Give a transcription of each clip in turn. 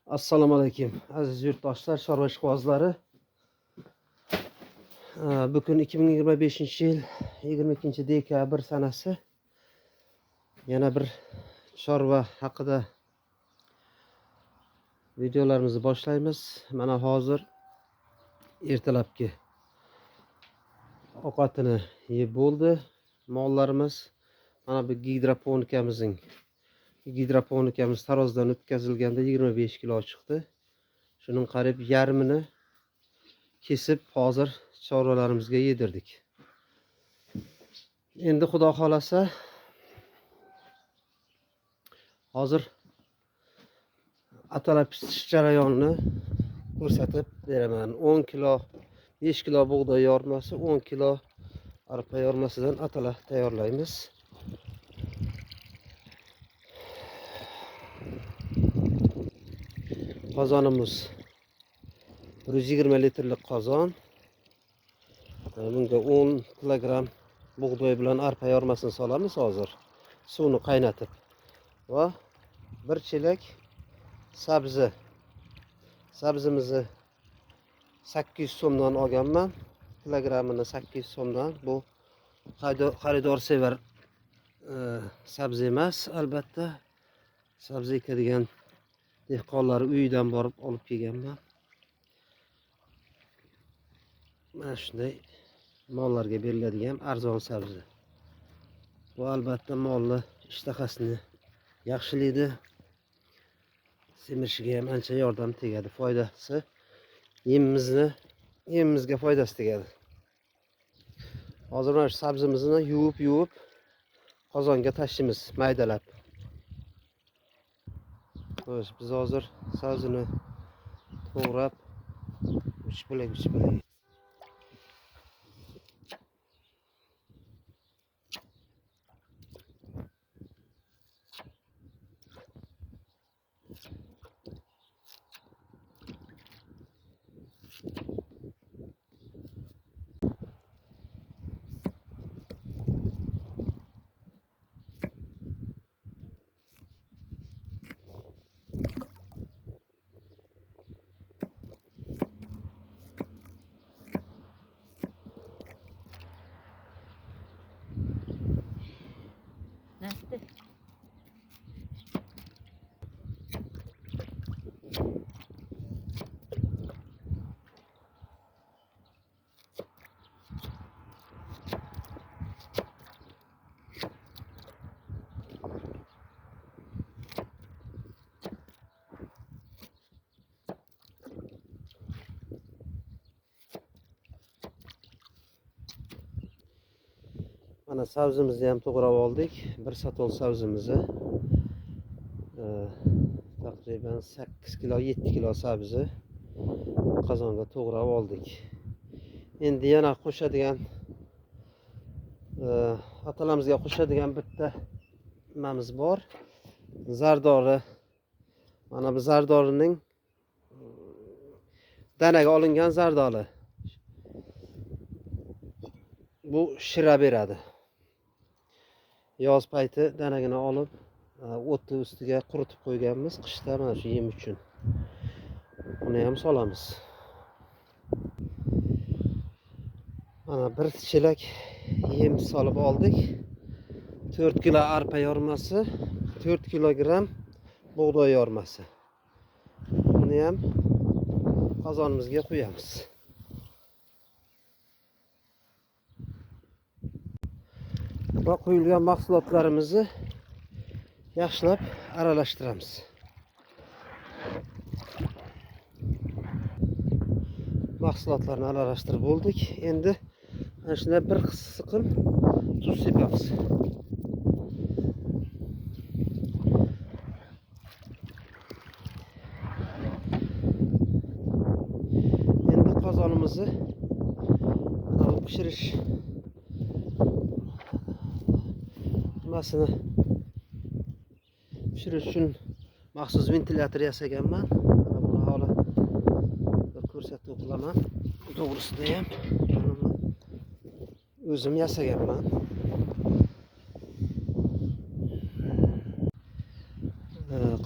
Assalomu alaykum aziz yurtdoshlar, chorva ishqibozlari. Bugun 2025-yil 22-dekabr sanasi. Yana bir chorva haqida videolarimizni boshlaymiz. Mana hozir ertalabki ovqatini yeb bo'ldi mollarimiz. Mana bu gidroponikamiz tarozdan o'tkazilganda 25 kilo chiqdi. Shuning qarib yarmini kesib hozir chorvalarimizga yedirdik. Endi xudo xolasa hozir atalab pishirish jarayonini ko'rsatib beraman. 10 kilo 5 kilo bug'doy yormasi, 10 kilo arpa yormasidan atala tayyorlaymiz. Qozonimiz 120 litrlik qozon. Bunga 10 kilogram bug'doy bilan arpa yormasini solamiz hozir. Suvni qaynatib va bir chelak sabzi. Sabzimizni 800 so'mdan olganman. Kilogramini 800 so'mdan. Bu xaridor sevar sabzi emas, albatta. Sabzi ekadigan dehqonlar uyidan borib olib kelganman. Mana shunday mollarga beriladigan arzon sabzi. Bu albatta molni ishtahasini yaxshilaydi. Semirishiga ham ancha yordam tegadi. Foydasi yemimizga foydasi tegadi. Hozir mana shu sabzimizni yuvib qozonga tashlaymiz maydalab. Biz hozir sabzini to'g'rab uch bo'lak Nasıl? Mana sabzimizni ham to'g'rab oldik. Bir satol sabzimizni taqriban 8 kilo 7 kilo sabzi qozonga to'g'rab oldik. Endi yana qo'shadigan atalamizga qo'shadigan bitta nimamiz bor. Zardori. Mana bu zardorining danaga olingan zardoli. Bu shira beradi. Yoz payti danagini olib, o'tni ustiga quritib qo'yganmiz qishda mana shu yem uchun. Uni ham solamiz. Mana bir chelak yem solib oldik. 4 kilo arpa yormasi, 4 kilogram bug'doy yormasi. Uni ham qozonimizga qo'yamiz. Va qo'yilgan mahsulotlarimizni yaxshilab aralashtiramiz. Mahsulotlarni aralashtirib bo'ldik. Endi mana shunday bir siqim tuz sepamiz. Endi qozonimizni mana bu pishirish pishirish uchun maxsus ventilyator yasaganman. Mana buni hali ko'rsatib qilaman. To'g'risida ham o'zim yasaganman.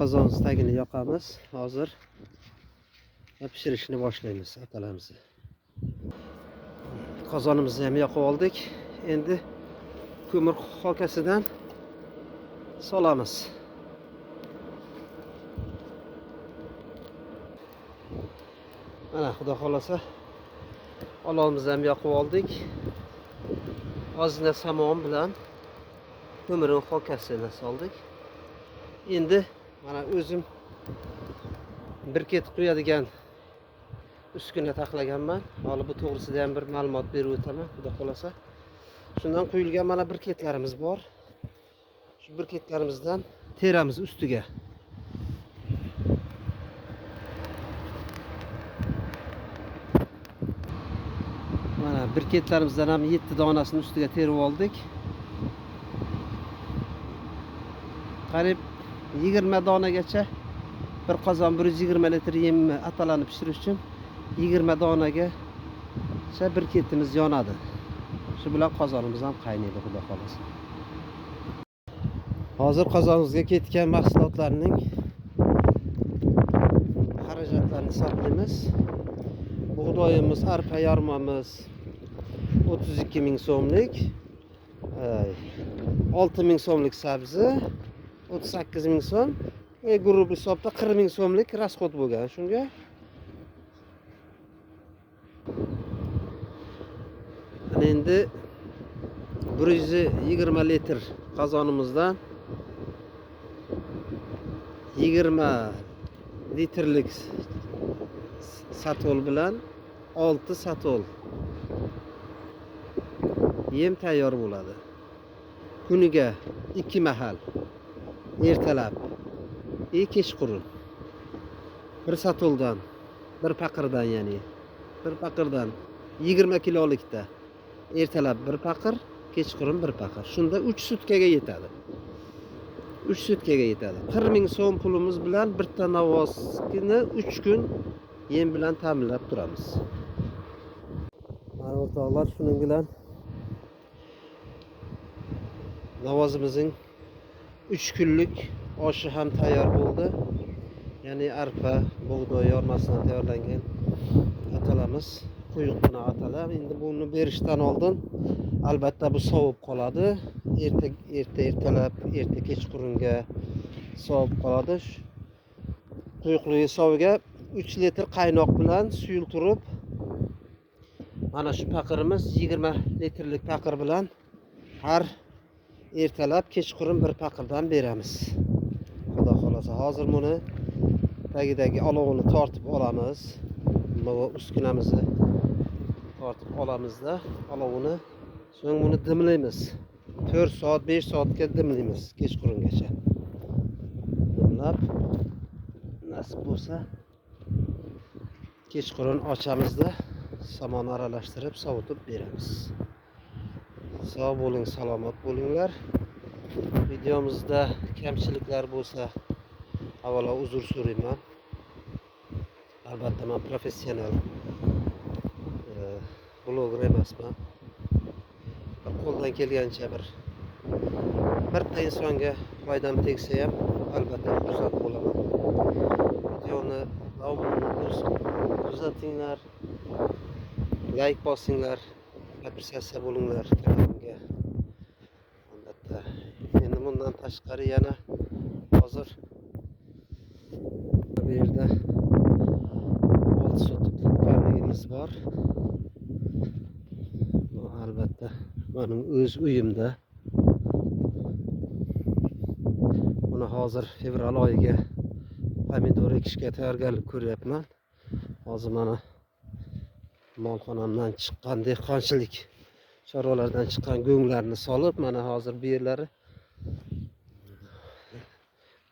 qozonimiz tagini yoqamiz. Hozir pishirishni boshlaymiz atalarimizni. Qozonimizni ham yoqib oldik. Endi ko'mir xokasidan solamiz. Mana xudo xolasa olovimizni ham yoqib oldik. Ozgina somon bilan ko'mirning xokasini soldik. Endi mana o'zim bir ket qo'yadigan uskuna taxlaganman. Hali bu to'g'risida ham bir ma'lumot berib o'taman, xudo xolasa. Shundan qo'yilgan mana bir ketlarimiz bor. Shu bir ketlarimizdan teramiz ustiga. Mana bir ketlarimizdan ham 7 donasini ustiga terib oldik. Qarib 20 donagacha bir qozon 120 litr yemni atalarni pishirish uchun 20 donaga bir ketimiz yonadi. Shu bilan qozonimiz ham qaynaydi, xudo xolasa. Hozir qozonimizga ketgan mahsulotlarning xarajatlarini hisoblaymiz. Bug'doyimiz, arpa yarmamiz 32 ming so'mlik, 6 ming so'mlik sabzi 38 ming so'm, guruh hisobda 40 ming so'mlik rasxod bo'lgan. Shunga endi 120 litr qozonimizdan 20 litrlik satol bilan 6 satol yem tayyor bo'ladi. Kuniga 2 mahal, ertalab kechqurun bir satoldan, bir paqirdan, ya'ni bir paqirdan 20 kilolikda ertalab bir paqir, kechqurun bir paqir. Shunda 3 sutkaga yetadi. 3 sutkaga yetadi. 40 ming so'm pulimiz bilan bitta navozni 3 kun yem bilan ta'minlab turamiz. Mana o'rtoqlar, shuning bilan navozimizning 3 kunlik oshi ham tayyor bo'ldi. Ya'ni arpa, bug'doy yormasidan tayyorlangan atalarimiz, quyuqqina atalar. Endi buni berishdan oldin albatta bu sovib qoladi. Ertalab, kechqurunga sovib qoladi. Quyuqligi soviga 3 litr qaynoq bilan suyultirib, mana shu paqirimiz 20 litrlik paqir bilan har ertalab, kechqurun bir paqirdan beramiz. Xudo xolasa hozir buni tagidagi olovini tortib olamiz. Bu uskunamizni tortib olamizda olovini, so'ng buni dimlaymiz. 4 soat, 5 soatga dimlaymiz kechqurungacha. Dimlab, nasib bo'lsa kechqurun ochamizda somon aralashtirib sovutib beramiz. Sog' bo'ling, salomat bo'linglar. Videomizda kamchiliklar bo'lsa avvalo uzr so'rayman. Albatta men professional bloger emasman. Qo'ldan kelgancha birta insonga foydam tegsa ham albatta xursand bo'laman. Videoni kuzatinglar, like bosinglar, appreciatsiya bo'linglar kanalimga. Albatta. Endi bundan tashqari yana hozir bu yerda 6 sotuvlik farmimiz bor. Bu albatta benim o'z uyimda. Buni hozir fevral oyiga pomidor ekishga tayyorgarlik ko'ryapman. Hozir mana molxonamdan chiqqan dehqonchilik chorvalardan chiqqan go'nglarni solib, mana hozir bu yerlari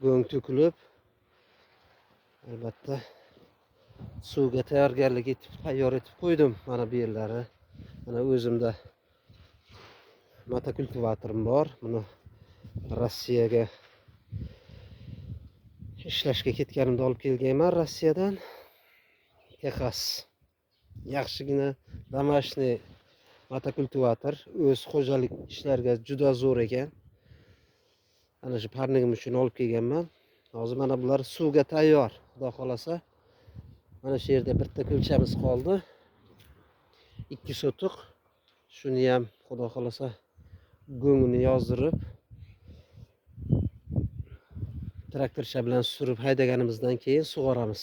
go'ng to'kilib, albatta suvga tayyorgarlik tayyor etib qo'ydim. Mana bu yerlari. Mana o'zimda motokultivatorim bor. Buni Rossiyaga ishlashga ketganimda olib kelganman, Rossiyadan. Texas. Yaxshigina domashniy motokultivator, o'z xo'jalik ishlariga juda zo'r ekan. Ana shu parnigim uchun olib kelganman. Hozir mana bular suvga tayyor. Xudo xolasa. Mana shu yerda bitta kulchamiz qoldi. 2 sotuq. Shuni ham xudo xolasa go'ngini yozdirib traktorcha bilan surib haydaganimizdan keyin sug'oramiz.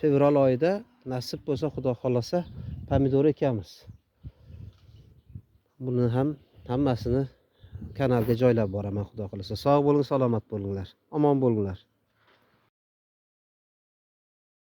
Fevral oyida nasib bo'lsa xudo xolasa pomidor ekamiz. Buni ham hammasini kanalga joylab boraman xudo xolasa. Sog' bo'ling, salomat bo'linglar. Omon bo'linglar.